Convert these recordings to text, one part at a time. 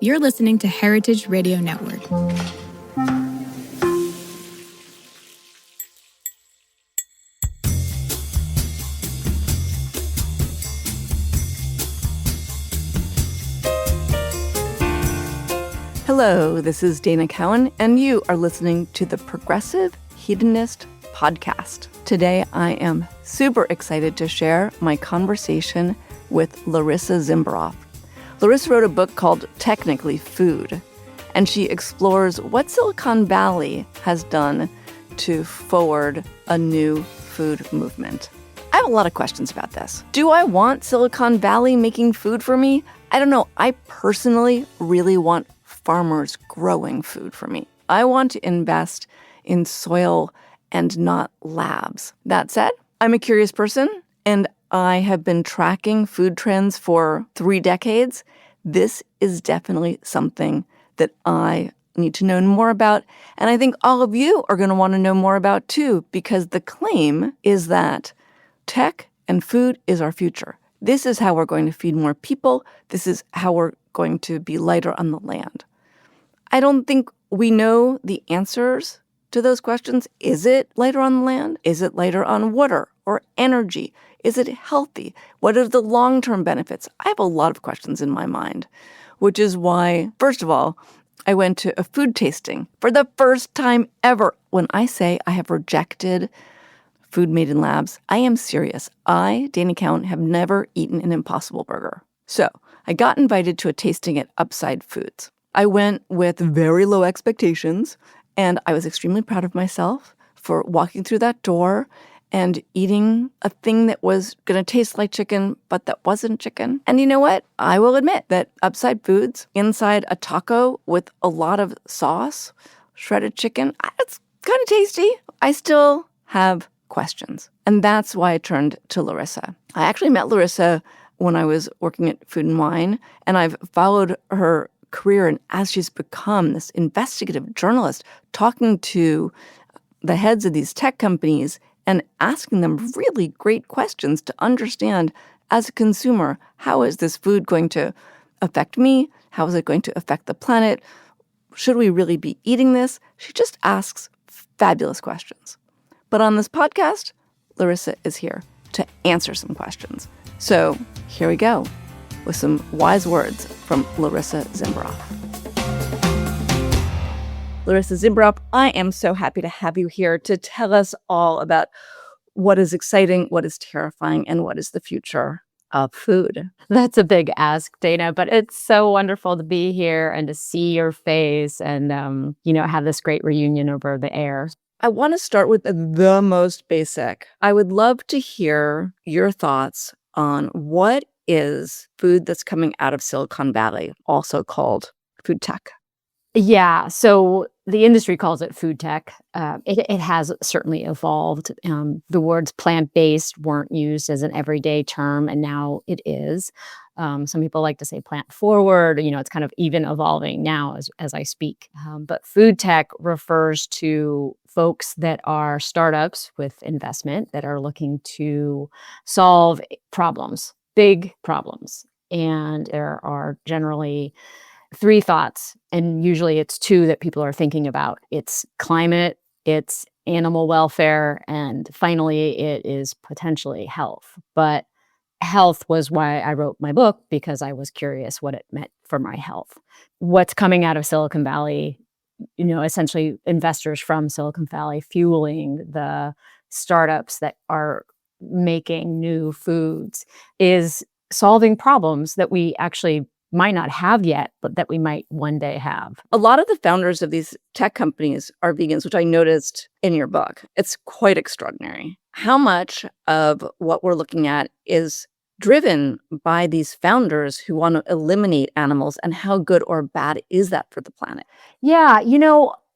You're listening to Heritage Radio Network. Hello, this is Dana Cowin, and you are listening to the Progressive Hedonist Podcast. Today, I am super excited to share my conversation with Larissa Zimberoff. Larissa wrote a book called Technically Food, and she explores what Silicon Valley has done to forward a new food movement. I have a lot of questions about this. Do I want Silicon Valley making food for me? I don't know. I personally really want farmers growing food for me. I want to invest in soil and not labs. That said, I'm a curious person, and I have been tracking food trends for 3 decades. This is definitely something that I need to know more about, and I think all of you are going to want to know more about too, because the claim is that tech and food is our future. This is how we're going to feed more people. This is how we're going to be lighter on the land. I don't think we know the answers to those questions. Is it lighter on the land? Is it lighter on water or energy? Is it healthy? What are the long-term benefits? I have a lot of questions in my mind, which is why, first of all, I went to a food tasting for the first time ever. When I say I have rejected food made in labs, I am serious. I, Dana Cowin, have never eaten an Impossible Burger. So I got invited to a tasting at Upside Foods. I went with very low expectations, and I was extremely proud of myself for walking through that door and eating a thing that was going to taste like chicken, but that wasn't chicken. And you know what? I will admit that Upside Foods, inside a taco with a lot of sauce, shredded chicken, it's kind of tasty. I still have questions. And that's why I turned to Larissa. I actually met Larissa when I was working at Food and Wine, and I've followed her career, and as she's become this investigative journalist, talking to the heads of these tech companies and asking them really great questions to understand, as a consumer, how is this food going to affect me? How is it going to affect the planet? Should we really be eating this? She just asks fabulous questions. But on this podcast, Larissa is here to answer some questions. So here we go with some wise words from Larissa Zimberoff. Larissa Zimberoff, I am so happy to have you here to tell us all about what is exciting, what is terrifying, and what is the future of food. That's a big ask, Dana, but it's so wonderful to be here and to see your face and, have this great reunion over the air. I want to start with the most basic. I would love to hear your thoughts on what is food that's coming out of Silicon Valley, also called food tech. Yeah, so the industry calls it food tech. It has certainly evolved. The words plant-based weren't used as an everyday term, and now it is. Some people like to say plant-forward. It's kind of even evolving now as I speak. But food tech refers to folks that are startups with investment that are looking to solve problems, big problems. And there are generally 3 thoughts, and usually it's 2 that people are thinking about. It's climate, it's animal welfare, and finally it is potentially health. But health was why I wrote my book, because I was curious what it meant for my health. What's coming out of Silicon Valley, essentially investors from Silicon Valley fueling the startups that are making new foods, is solving problems that we actually might not have yet, but that we might one day have. A lot of the founders of these tech companies are vegans, which I noticed in your book. It's quite extraordinary. How much of what we're looking at is driven by these founders who want to eliminate animals, and how good or bad is that for the planet? Yeah,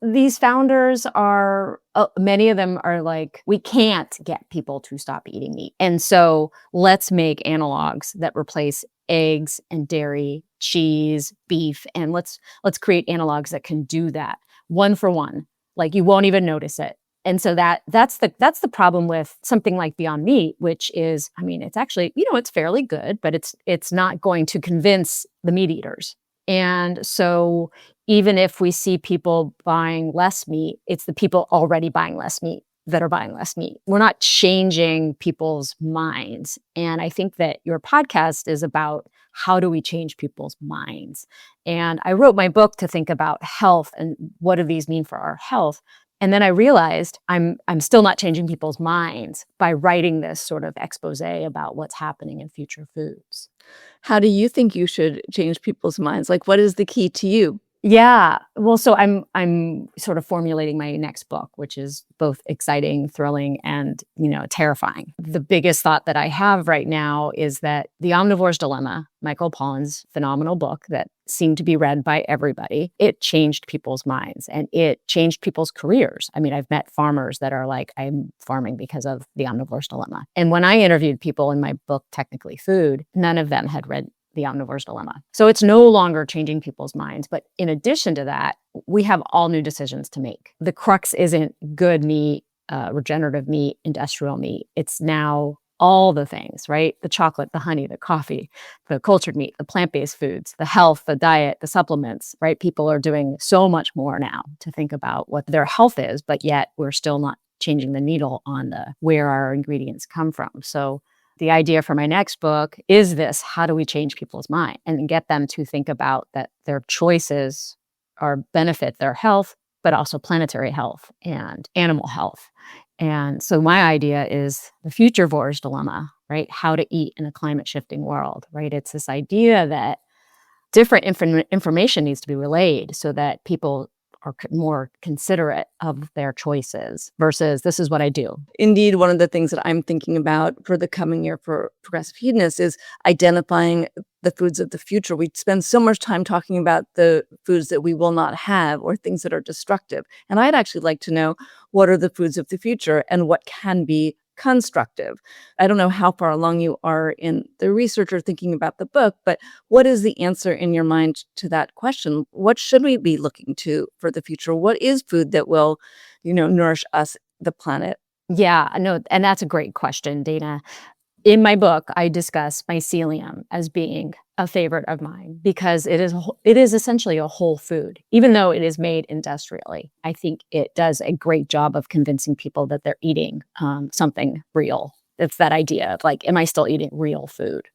these founders are, many of them are like, we can't get people to stop eating meat. And so let's make analogs that replace eggs and dairy, cheese, beef, and let's create analogs that can do that one for one. Like, you won't even notice it. And so that's the problem with something like Beyond Meat, which is, it's actually, it's fairly good, but it's not going to convince the meat eaters. And so even if we see people buying less meat, it's the people already buying less meat that are buying less meat. We're not changing people's minds. And I think that your podcast is about how do we change people's minds? And I wrote my book to think about health and what do these mean for our health. And then I realized I'm still not changing people's minds by writing this sort of expose about what's happening in future foods. How do you think you should change people's minds? Like, what is the key to you? Yeah. Well, so I'm sort of formulating my next book, which is both exciting, thrilling, and, terrifying. The biggest thought that I have right now is that The Omnivore's Dilemma, Michael Pollan's phenomenal book that seemed to be read by everybody, it changed people's minds and it changed people's careers. I mean, I've met farmers that are like, I'm farming because of The Omnivore's Dilemma. And when I interviewed people in my book, Technically Food, none of them had read The Omnivore's Dilemma. So it's no longer changing people's minds. But in addition to that, we have all new decisions to make. The crux isn't good meat, regenerative meat, industrial meat. It's now all the things, right? The chocolate, the honey, the coffee, the cultured meat, the plant-based foods, the health, the diet, the supplements, right? People are doing so much more now to think about what their health is, but yet we're still not changing the needle on where our ingredients come from. So the idea for my next book is this: how do we change people's mind and get them to think about that their choices benefit their health, but also planetary health and animal health. And so my idea is the future vore's dilemma, right? How to eat in a climate shifting world, right? It's this idea that different information needs to be relayed so that people are more considerate of their choices versus this is what I do. Indeed, one of the things that I'm thinking about for the coming year for Progressive Hedonists is identifying the foods of the future. We spend so much time talking about the foods that we will not have or things that are destructive. And I'd actually like to know, what are the foods of the future and what can be constructive? I don't know how far along you are in the research or thinking about the book, but what is the answer in your mind to that question? What should we be looking to for the future? What is food that will, nourish us, the planet? Yeah, no, and that's a great question, Dana. In my book, I discuss mycelium as being a favorite of mine because it is essentially a whole food, even though it is made industrially. I think it does a great job of convincing people that they're eating something real. It's that idea of like, am I still eating real food?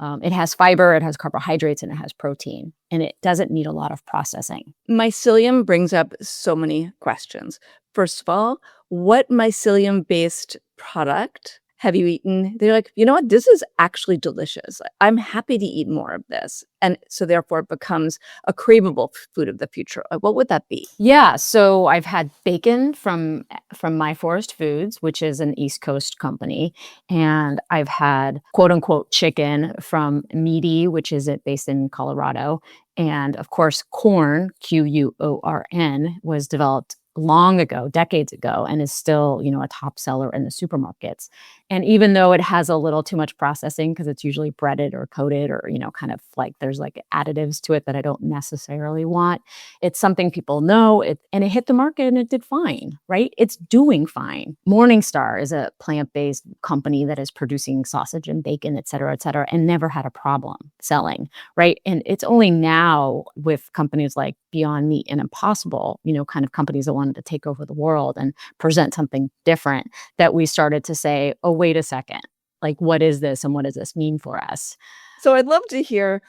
It has fiber, it has carbohydrates, and it has protein, and it doesn't need a lot of processing. Mycelium brings up so many questions. First of all, what mycelium-based product have you eaten? They're like, you know what? This is actually delicious. I'm happy to eat more of this. And so therefore it becomes a craveable food of the future. What would that be? Yeah, so I've had bacon from My Forest Foods, which is an East Coast company, and I've had quote unquote chicken from Meaty, which is based in Colorado, and of course corn, Quorn, was developed long ago, decades ago, and is still, a top seller in the supermarkets. And even though it has a little too much processing because it's usually breaded or coated or, kind of like there's like additives to it that I don't necessarily want, it's something people know, and it hit the market and it did fine, right? It's doing fine. Morningstar is a plant-based company that is producing sausage and bacon, et cetera, and never had a problem selling, right? And it's only now with companies like Beyond Meat and Impossible, kind of companies that wanted to take over the world and present something different, that we started to say, oh, wait a second, like, what is this and what does this mean for us? So I'd love to hear,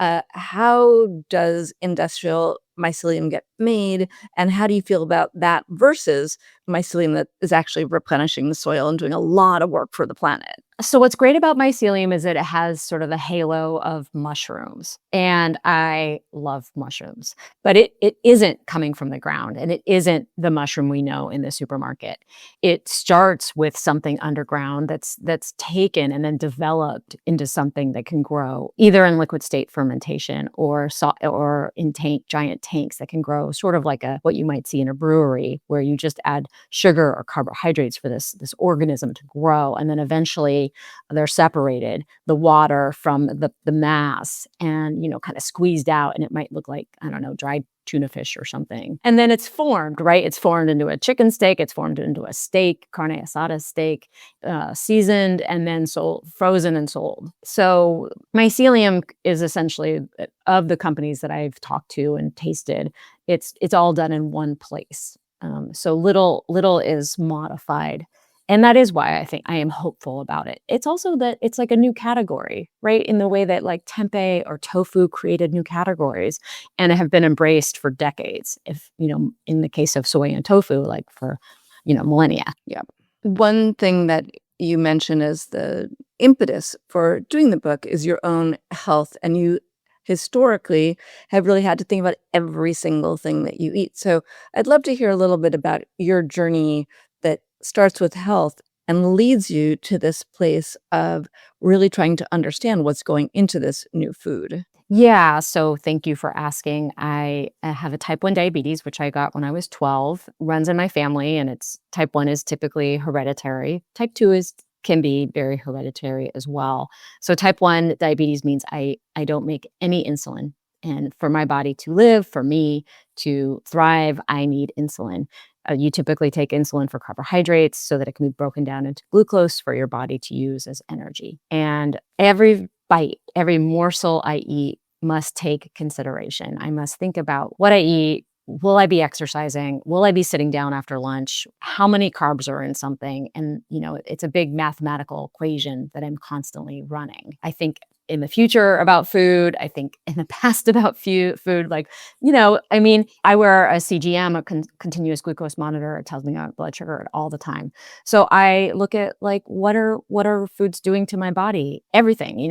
how does industrial mycelium get made, and how do you feel about that versus mycelium that is actually replenishing the soil and doing a lot of work for the planet? So what's great about mycelium is that it has sort of the halo of mushrooms, and I love mushrooms, but it isn't coming from the ground, and it isn't the mushroom we know in the supermarket. It starts with something underground that's taken and then developed into something that can grow either in liquid state fermentation or in giant tanks that can grow sort of like what you might see in a brewery, where you just add sugar or carbohydrates for this organism to grow. And then eventually they're separated, the water from the mass, and, kind of squeezed out. And it might look like, I don't know, dried tuna fish or something. And then it's formed, right? It's formed into a chicken steak. It's formed into a steak, carne asada steak, seasoned and then sold, frozen and sold. So mycelium is essentially, of the companies that I've talked to and tasted, it's all done in one place. So little is modified. And that is why I think I am hopeful about it. It's also that it's like a new category, right? In the way that like tempeh or tofu created new categories and have been embraced for decades. If, in the case of soy and tofu, like for, millennia. Yeah. One thing that you mentioned as the impetus for doing the book is your own health. And you historically have really had to think about every single thing that you eat. So I'd love to hear a little bit about your journey that starts with health and leads you to this place of really trying to understand what's going into this new food. Yeah, so thank you for asking. I have a type 1 diabetes, which I got when I was 12, runs in my family, and it's type 1 is typically hereditary. Type 2 can be very hereditary as well. So type 1 diabetes means I don't make any insulin. And for my body to live, for me to thrive, I need insulin. You typically take insulin for carbohydrates so that it can be broken down into glucose for your body to use as energy. And every bite, every morsel I eat must take consideration. I must think about what I eat. Will I be exercising? Will I be sitting down after lunch? How many carbs are in something? And, it's a big mathematical equation that I'm constantly running. I think in the future about food. I think in the past about food. Like, I wear a CGM, a continuous glucose monitor. It tells me my blood sugar all the time. So I look at like, what are foods doing to my body? Everything,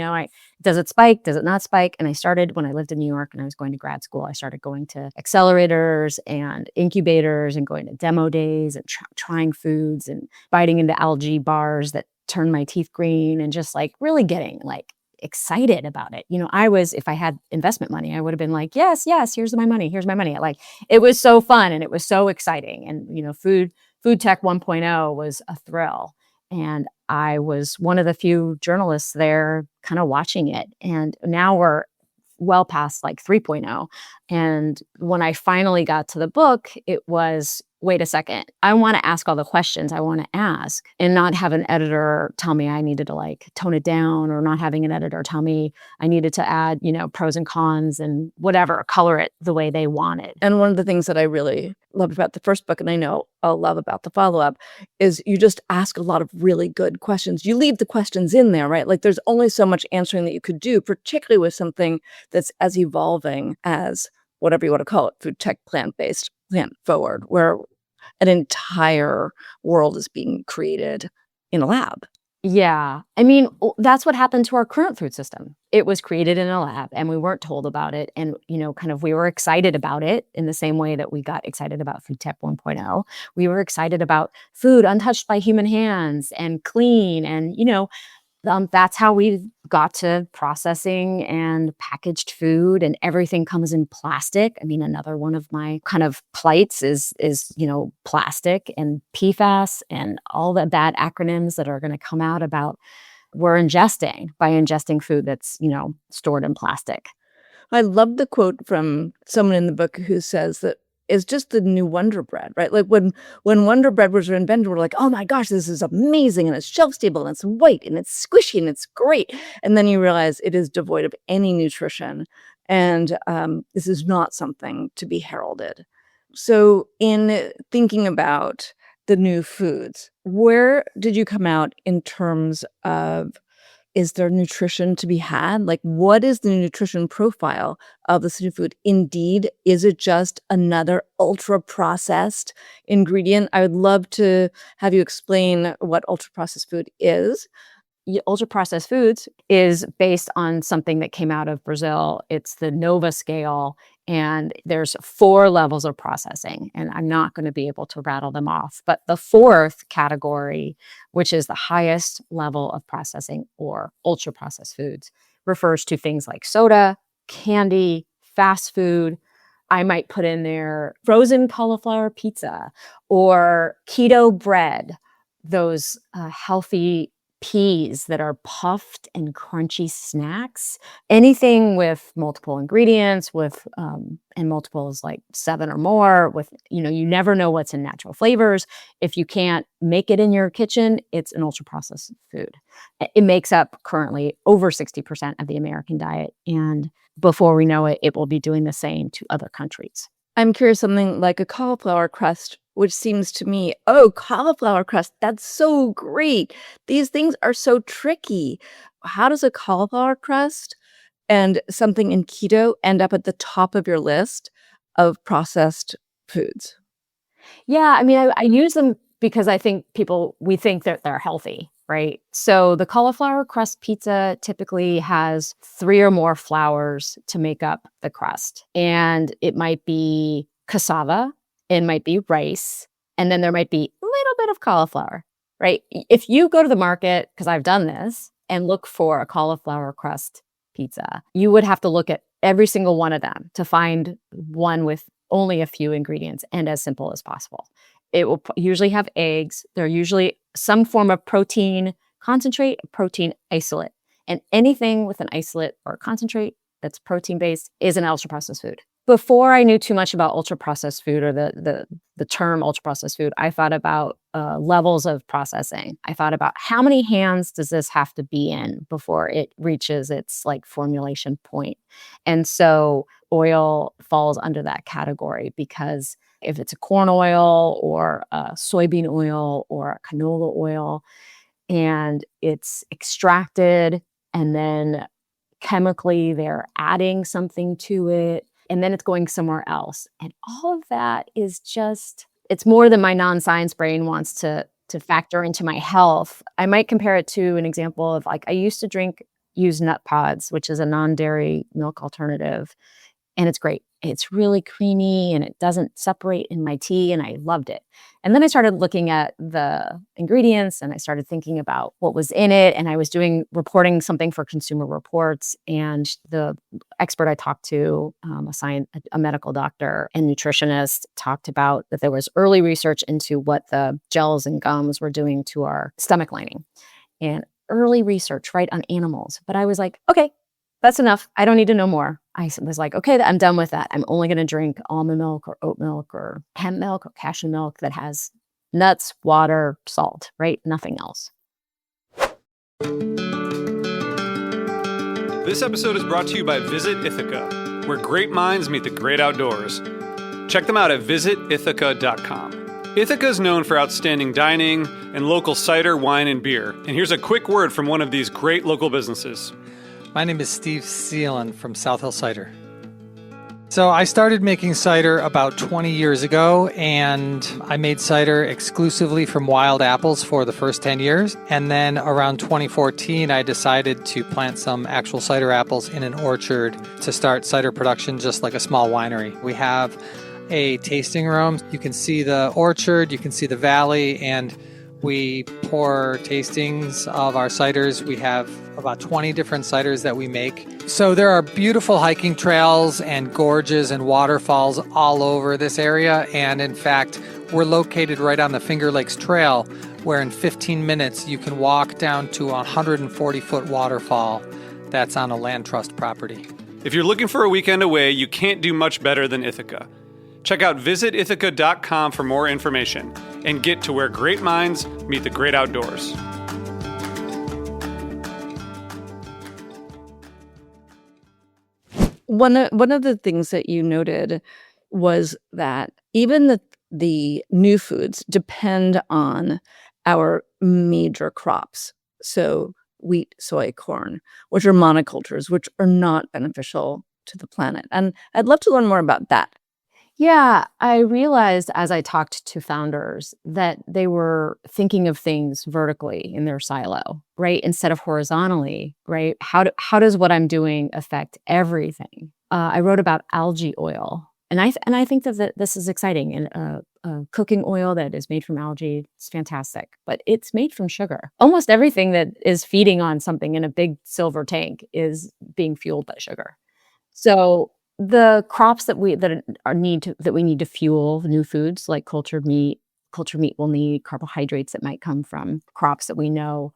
does it spike? Does it not spike? And I started when I lived in New York and I was going to grad school. I started going to accelerators and incubators and going to demo days and trying foods and biting into algae bars that turn my teeth green and just like really getting like excited about it. If I had investment money, I would have been like, yes, here's my money. Like, it was so fun and it was so exciting. And, food tech 1.0 was a thrill. And I was one of the few journalists there kind of watching it. And now we're well past like 3.0. And when I finally got to the book, it was, wait a second, I want to ask all the questions I want to ask and not have an editor tell me I needed to like tone it down, or not having an editor tell me I needed to add, pros and cons and whatever, color it the way they wanted. And one of the things that I really loved about the first book, and I know I'll love about the follow-up, is you just ask a lot of really good questions. You leave the questions in there, right? Like there's only so much answering that you could do, particularly with something that's as evolving as whatever you want to call it, food tech, plant-based, plant-forward, where an entire world is being created in a lab. Yeah. That's what happened to our current food system. It was created in a lab and we weren't told about it. And, we were excited about it in the same way that we got excited about Food Tech 1.0. We were excited about food untouched by human hands and clean. And, that's how we got to processing and packaged food, and everything comes in plastic. Another one of my kind of plights is plastic and PFAS and all the bad acronyms that are going to come out about we're ingesting by ingesting food that's, stored in plastic. I love the quote from someone in the book who says that it's just the new Wonder Bread, right? Like when Wonder Bread was invented, we're like, oh my gosh, this is amazing, and it's shelf stable, and it's white, and it's squishy, and it's great. And then you realize it is devoid of any nutrition, and this is not something to be heralded. So in thinking about the new foods, where did you come out in terms of, is there nutrition to be had? Like, what is the nutrition profile of this new food? Indeed, is it just another ultra-processed ingredient? I would love to have you explain what ultra-processed food is. Ultra-processed foods is based on something that came out of Brazil. It's the Nova scale, and there's 4 levels of processing, and I'm not going to be able to rattle them off. But the 4th category, which is the highest level of processing, or ultra-processed foods, refers to things like soda, candy, fast food. I might put in there frozen cauliflower pizza or keto bread, those healthy peas that are puffed and crunchy snacks. Anything with multiple ingredients, with and multiples like 7 or more, with, you never know what's in natural flavors. If you can't make it in your kitchen, it's an ultra processed food. It makes up currently over 60% of the American diet. And before we know it, it will be doing the same to other countries. I'm curious, something like a cauliflower crust, which seems to me, cauliflower crust, that's so great. These things are so tricky. How does a cauliflower crust and something in keto end up at the top of your list of processed foods? Yeah, I mean, I use them because we think that they're healthy, right? So the cauliflower crust pizza typically has 3 or more flours to make up the crust. And it might be cassava, it might be rice, and then there might be a little bit of cauliflower, right? If you go to the market, because I've done this, and look for a cauliflower crust pizza, you would have to look at every single one of them to find one with only a few ingredients and as simple as possible. It will usually have eggs. They're usually some form of protein concentrate, protein isolate. And anything with an isolate or a concentrate that's protein-based is an ultra-processed food. Before I knew too much about ultra-processed food or the term ultra-processed food, I thought about levels of processing. I thought about how many hands does this have to be in before it reaches its formulation point. And so oil falls under that category, because if it's a corn oil or a soybean oil or a canola oil and it's extracted and then chemically they're adding something to it and then it's going somewhere else. And all of that is it's more than my non-science brain wants to factor into my health. I might compare it to an example of I used to use nut pods, which is a non-dairy milk alternative. And it's great. It's really creamy and it doesn't separate in my tea, and I loved it. And then I started looking at the ingredients and I started thinking about what was in it. And I was reporting something for Consumer Reports, and the expert I talked to, a medical doctor and nutritionist, talked about that there was early research into what the gels and gums were doing to our stomach lining, and early research right on animals. But I was like, okay, that's enough. I don't need to know more. I was like, okay, I'm done with that. I'm only going to drink almond milk or oat milk or hemp milk or cashew milk that has nuts, water, salt, right? Nothing else. This episode is brought to you by Visit Ithaca, where great minds meet the great outdoors. Check them out at visitithaca.com. Ithaca is known for outstanding dining and local cider, wine, and beer. And here's a quick word from one of these great local businesses. My name is Steve Seelan from South Hill Cider. So I started making cider about 20 years ago, and I made cider exclusively from wild apples for the first 10 years. And then around 2014, I decided to plant some actual cider apples in an orchard to start cider production just like a small winery. We have a tasting room. You can see the orchard, you can see the valley, and we pour tastings of our ciders. We have about 20 different ciders that we make. So there are beautiful hiking trails and gorges and waterfalls all over this area. And in fact, we're located right on the Finger Lakes Trail, where in 15 minutes you can walk down to a 140-foot waterfall that's on a land trust property. If you're looking for a weekend away, you can't do much better than Ithaca. Check out visitithaca.com for more information and get to where great minds meet the great outdoors. One of the things that you noted was that even the new foods depend on our major crops. So wheat, soy, corn, which are monocultures, which are not beneficial to the planet. And I'd love to learn more about that. Yeah, I realized as I talked to founders that they were thinking of things vertically in their silo, right? Instead of horizontally, right? How does what I'm doing affect everything? I wrote about algae oil, and I think that this is exciting. And cooking oil that is made from algae, it's fantastic, but it's made from sugar. Almost everything that is feeding on something in a big silver tank is being fueled by sugar. So the crops that we need to fuel new foods like cultured meat. Cultured meat will need carbohydrates that might come from crops that we know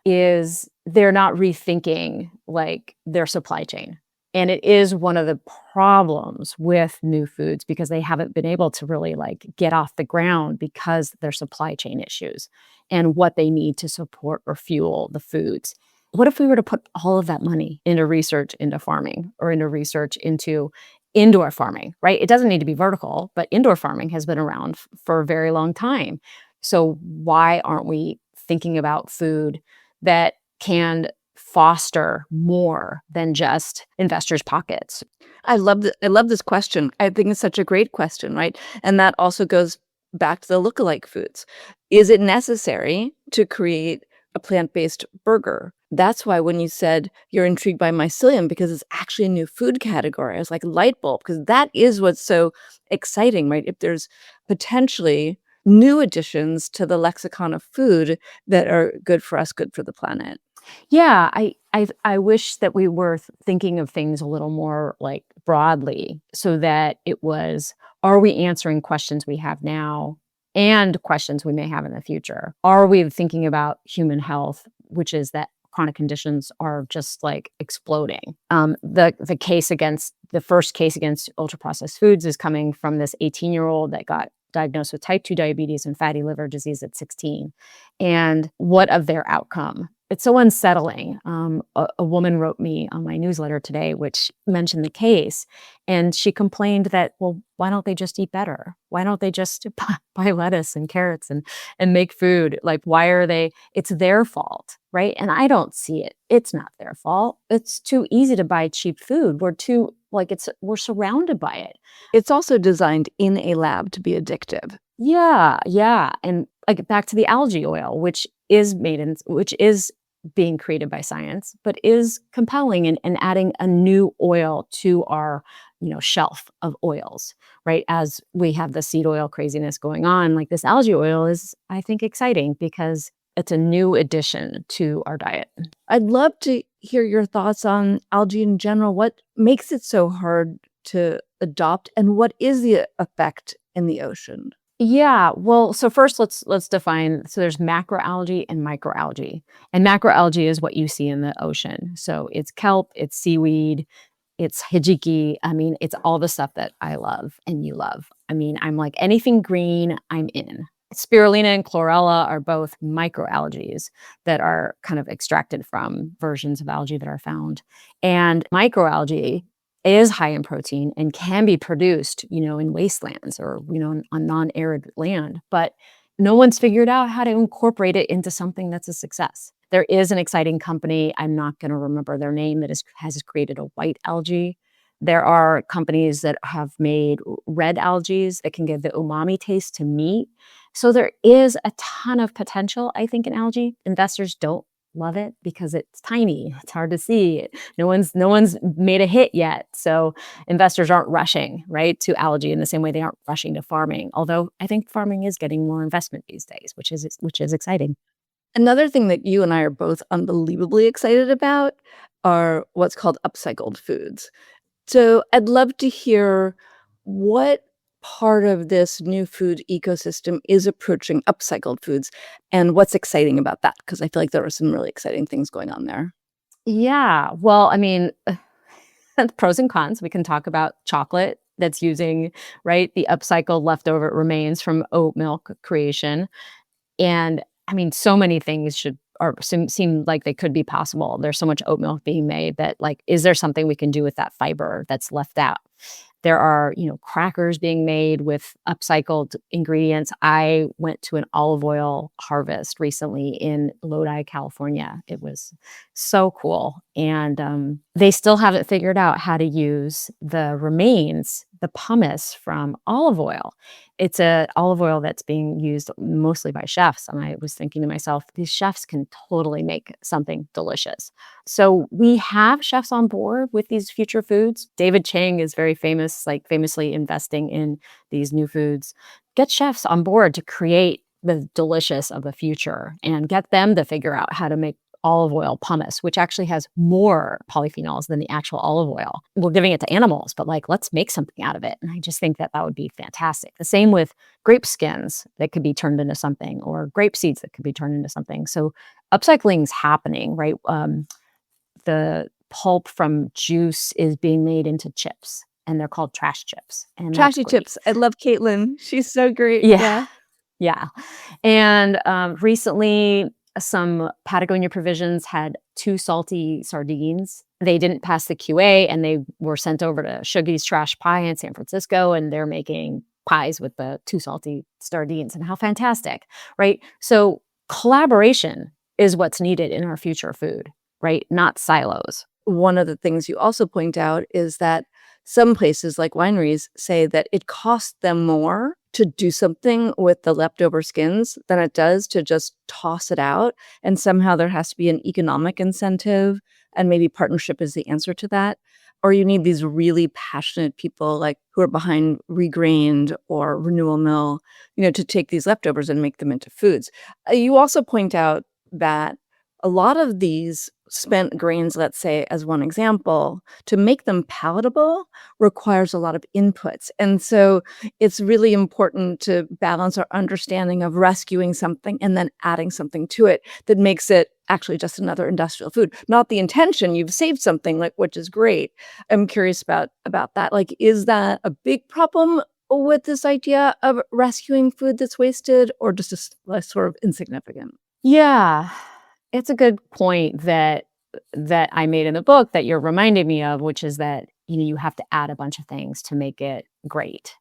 is they're not rethinking like their supply chain. And it is one of the problems with new foods because they haven't been able to really like get off the ground because of their supply chain issues and what they need to support or fuel the foods. What if we were to put all of that money into research into farming or into research into indoor farming, right? It doesn't need to be vertical, but indoor farming has been around for a very long time. So why aren't we thinking about food that can foster more than just investors' pockets? I love this question. I think it's such a great question, right? And that also goes back to the lookalike foods. Is it necessary to create a plant-based burger? That's why when you said you're intrigued by mycelium, because it's actually a new food category, I was like, light bulb, because that is what's so exciting, right? If there's potentially new additions to the lexicon of food that are good for us, good for the planet. Yeah, I wish that we were thinking of things a little more like broadly so that it was, are we answering questions we have now and questions we may have in the future? Are we thinking about human health, which is that chronic conditions are just like exploding? The first case against ultra processed foods is coming from this 18-year-old that got diagnosed with type 2 diabetes and fatty liver disease at 16. And what of their outcome? It's so unsettling. A woman wrote me on my newsletter today, which mentioned the case, and she complained that, well, why don't they just eat better? Why don't they just buy lettuce and carrots and make food? Like, why are they? It's their fault, right? And I don't see it. It's not their fault. It's too easy to buy cheap food. We're surrounded by it. It's also designed in a lab to be addictive. Yeah. And like back to the algae oil, which is being created by science, but is compelling and adding a new oil to our, shelf of oils, right? As we have the seed oil craziness going on, like this algae oil is, I think, exciting because it's a new addition to our diet. I'd love to hear your thoughts on algae in general. What makes it so hard to adopt, and what is the effect in the ocean? Yeah, well, so first let's define. So there's macroalgae and microalgae. And macroalgae is what you see in the ocean. So it's kelp, it's seaweed, it's hijiki. I mean, it's all the stuff that I love and you love. I mean, I'm like anything green, I'm in. Spirulina and chlorella are both microalgae that are kind of extracted from versions of algae that are found. And microalgae is high in protein and can be produced, in wastelands or, on non-arid land. But no one's figured out how to incorporate it into something that's a success. There is an exciting company, I'm not going to remember their name, that has created a white algae. There are companies that have made red algae that can give the umami taste to meat. So there is a ton of potential, I think, in algae. Investors don't love it because it's tiny. It's hard to see. No one's made a hit yet. So investors aren't rushing, right, to algae in the same way they aren't rushing to farming. Although I think farming is getting more investment these days, which is exciting. Another thing that you and I are both unbelievably excited about are what's called upcycled foods. So I'd love to hear what part of this new food ecosystem is approaching upcycled foods and what's exciting about that, because I feel like there are some really exciting things going on there. Yeah. Well, I mean, pros and cons. We can talk about chocolate that's using, right, the upcycled leftover remains from oat milk creation. And I mean, so many things seem like they could be possible. There's so much oat milk being made that, like, is there something we can do with that fiber that's left out? There are, crackers being made with upcycled ingredients. I went to an olive oil harvest recently in Lodi, California. It was so cool. And they still haven't figured out how to use the remains, the pumice from olive oil. It's a olive oil that's being used mostly by chefs. And I was thinking to myself, these chefs can totally make something delicious. So we have chefs on board with these future foods. David Chang is very famous, like famously investing in these new foods. Get chefs on board to create the delicious of the future and get them to figure out how to make olive oil pumice, which actually has more polyphenols than the actual olive oil. We're giving it to animals, but like, let's make something out of it. And I just think that would be fantastic. The same with grape skins that could be turned into something, or grape seeds that could be turned into something. So upcycling is happening, right? The pulp from juice is being made into chips, and they're called trash chips. And Trashy chips. I love Caitlin. She's so great. Yeah. Yeah. And recently, some Patagonia provisions had too salty sardines. They didn't pass the QA, and they were sent over to Shuggy's Trash Pie in San Francisco, and they're making pies with the too salty sardines. And how fantastic, right? So collaboration is what's needed in our future food, right? Not silos. One of the things you also point out is that some places like wineries say that it costs them more to do something with the leftover skins than it does to just toss it out. And somehow there has to be an economic incentive, and maybe partnership is the answer to that. Or you need these really passionate people like who are behind Regrained or Renewal Mill, to take these leftovers and make them into foods. You also point out that a lot of these spent grains, let's say, as one example, to make them palatable requires a lot of inputs. And so it's really important to balance our understanding of rescuing something and then adding something to it that makes it actually just another industrial food. Not the intention, you've saved something, like, which is great. I'm curious about that. Like, is that a big problem with this idea of rescuing food that's wasted, or just a sort of insignificant? Yeah. It's a good point that I made in the book that you're reminding me of, which is that you have to add a bunch of things to make it great.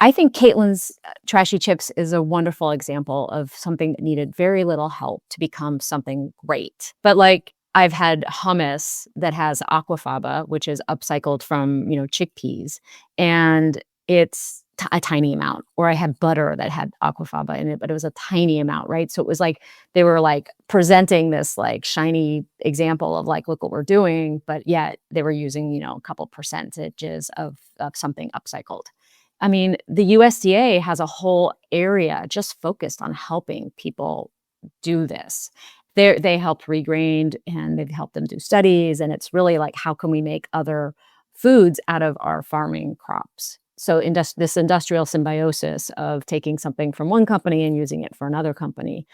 I think Caitlin's Trashy Chips is a wonderful example of something that needed very little help to become something great. But like, I've had hummus that has aquafaba, which is upcycled from chickpeas, and it's a tiny amount. Or I had butter that had aquafaba in it, but it was a tiny amount, right? So it was like they were like presenting this like shiny example of like, look what we're doing, but yet they were using a couple percentages of something upcycled. I mean, the USDA has a whole area just focused on helping people do this. They helped Regrained, and they've helped them do studies, and it's really like, how can we make other foods out of our farming crops? So this industrial symbiosis of taking something from one company and using it for another company.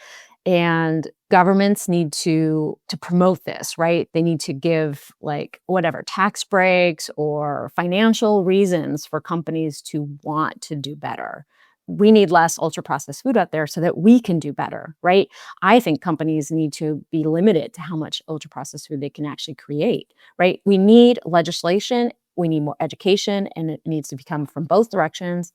And governments need to promote this, right? They need to give like whatever tax breaks or financial reasons for companies to want to do better. We need less ultra processed food out there so that we can do better, right? I think companies need to be limited to how much ultra processed food they can actually create, right? We need legislation. We need more education, and it needs to come from both directions.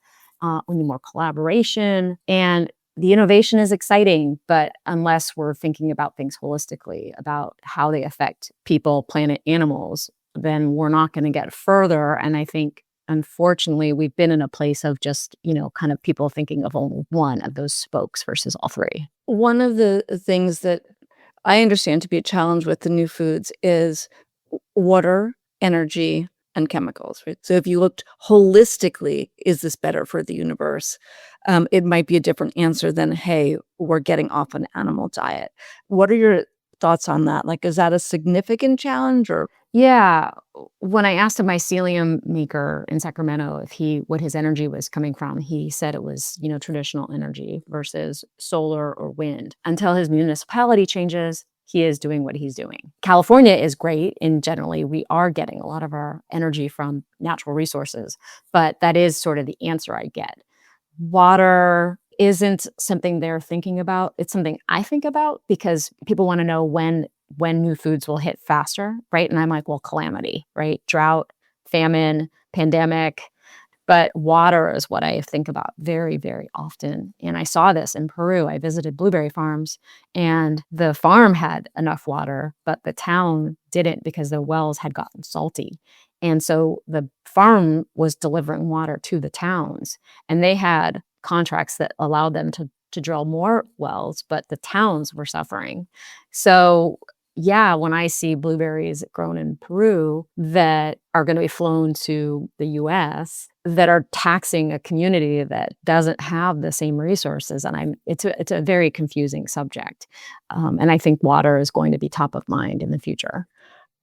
We need more collaboration, and the innovation is exciting, but unless we're thinking about things holistically, about how they affect people, planet, animals, then we're not going to get further. And I think, unfortunately, we've been in a place of just, kind of people thinking of only one of those spokes versus all three. One of the things that I understand to be a challenge with the new foods is water, energy, and chemicals, right? So if you looked holistically, is this better for the universe? It might be a different answer than, hey, we're getting off an animal diet. What are your thoughts on that? Like, is that a significant challenge? Or Yeah. When I asked a mycelium maker in Sacramento what his energy was coming from, he said it was, traditional energy versus solar or wind. Until his municipality changes, he is doing what he's doing. California is great, and generally we are getting a lot of our energy from natural resources, but that is sort of the answer I get. Water isn't something they're thinking about. It's something I think about, because people want to know when new foods will hit faster, right? And I'm like, well, calamity, right? Drought, famine, pandemic. But water is what I think about very, very often. And I saw this in Peru. I visited blueberry farms, and the farm had enough water, but the town didn't, because the wells had gotten salty. And so the farm was delivering water to the towns, and they had contracts that allowed them to drill more wells, but the towns were suffering. So yeah, when I see blueberries grown in Peru that are going to be flown to the US that are taxing a community that doesn't have the same resources, and it's a very confusing subject. And I think water is going to be top of mind in the future.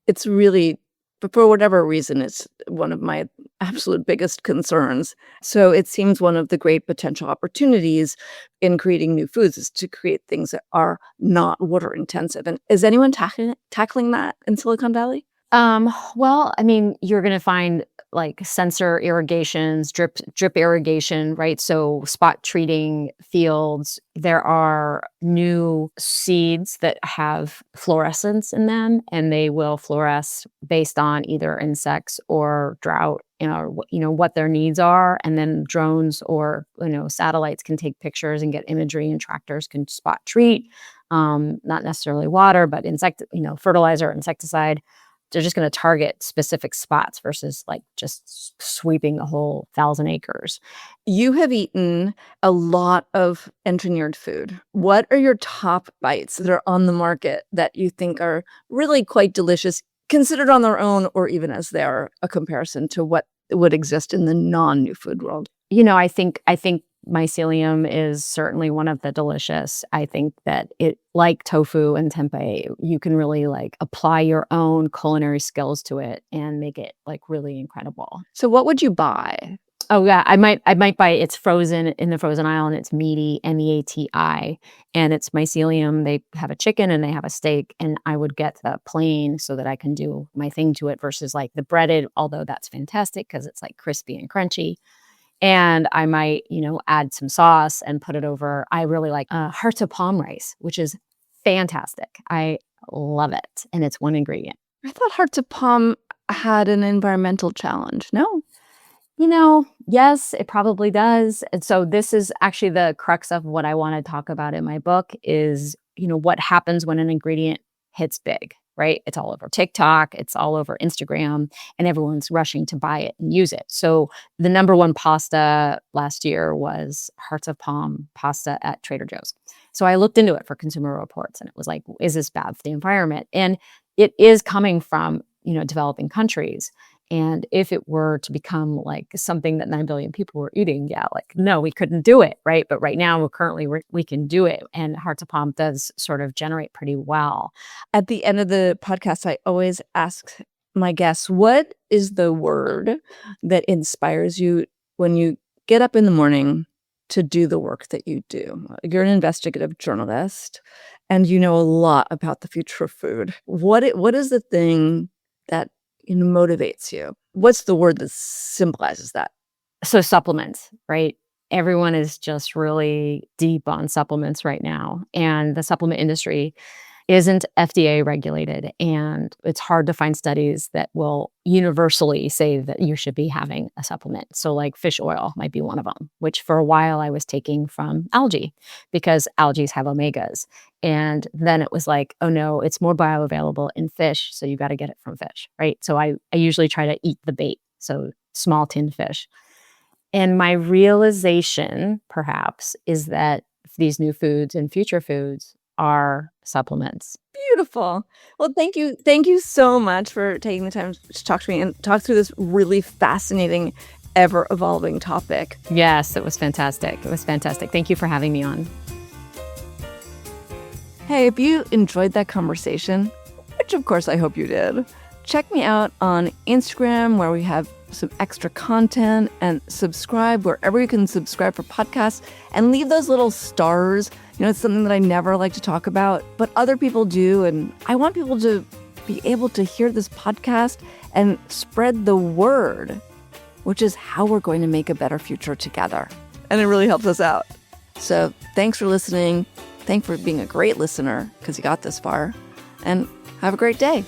It's really, but for whatever reason, it's one of my absolute biggest concerns. So it seems one of the great potential opportunities in creating new foods is to create things that are not water intensive. And is anyone tackling that in Silicon Valley? Well, I mean, you're going to find like sensor irrigations, drip irrigation, right? So spot treating fields. There are new seeds that have fluorescence in them, and they will fluoresce based on either insects or drought, what their needs are. And then drones or, satellites can take pictures and get imagery, and tractors can spot treat, not necessarily water, but fertilizer, insecticide. They're just going to target specific spots versus like just sweeping the whole 1,000 acres. You have eaten a lot of engineered food. What are your top bites that are on the market that you think are really quite delicious, considered on their own, or even as they're a comparison to what would exist in the non-new food world? I think mycelium is certainly one of the delicious. I think that it, like tofu and tempeh, you can really like apply your own culinary skills to it and make it like really incredible. So what would you buy? Oh yeah, I might buy it's frozen in the frozen aisle, and it's meaty, MEATI, and it's mycelium. They have a chicken and they have a steak, and I would get the plain so that I can do my thing to it versus like the breaded, although that's fantastic because it's like crispy and crunchy. And I might, add some sauce and put it over. I really like hearts of palm rice, which is fantastic. I love it. And it's one ingredient. I thought hearts of palm had an environmental challenge. No? Yes, it probably does. And so this is actually the crux of what I want to talk about in my book is, what happens when an ingredient hits big, right? It's all over TikTok, it's all over Instagram, and everyone's rushing to buy it and use it. So the number one pasta last year was hearts of palm pasta at Trader Joe's. So I looked into it for Consumer Reports, and it was like, is this bad for the environment? And it is coming from, developing countries. And if it were to become like something that 9 billion people were eating, no, we couldn't do it, right? But right now, we can do it. And hearts of palm does sort of generate pretty well. At the end of the podcast, I always ask my guests, what is the word that inspires you when you get up in the morning to do the work that you do? You're an investigative journalist, and you know a lot about the future of food. What is the thing that motivates you? What's the word that symbolizes that? So supplements, right? Everyone is just really deep on supplements right now. And the supplement industry isn't FDA regulated. And it's hard to find studies that will universally say that you should be having a supplement. So like fish oil might be one of them, which for a while I was taking from algae because algae have omegas. And then it was like, oh no, it's more bioavailable in fish. So you got to get it from fish, right? So I usually try to eat the bait. So small tinned fish. And my realization perhaps is that these new foods and future foods are supplements. Beautiful. Well, thank you. Thank you so much for taking the time to talk to me and talk through this really fascinating, ever-evolving topic. Yes, it was fantastic. It was fantastic. Thank you for having me on. Hey, if you enjoyed that conversation, which of course I hope you did, check me out on Instagram where we have some extra content, and subscribe wherever you can subscribe for podcasts, and leave those little stars. It's something that I never like to talk about, but other people do. And I want people to be able to hear this podcast and spread the word, which is how we're going to make a better future together. And it really helps us out. So thanks for listening. Thanks for being a great listener because you got this far, and have a great day.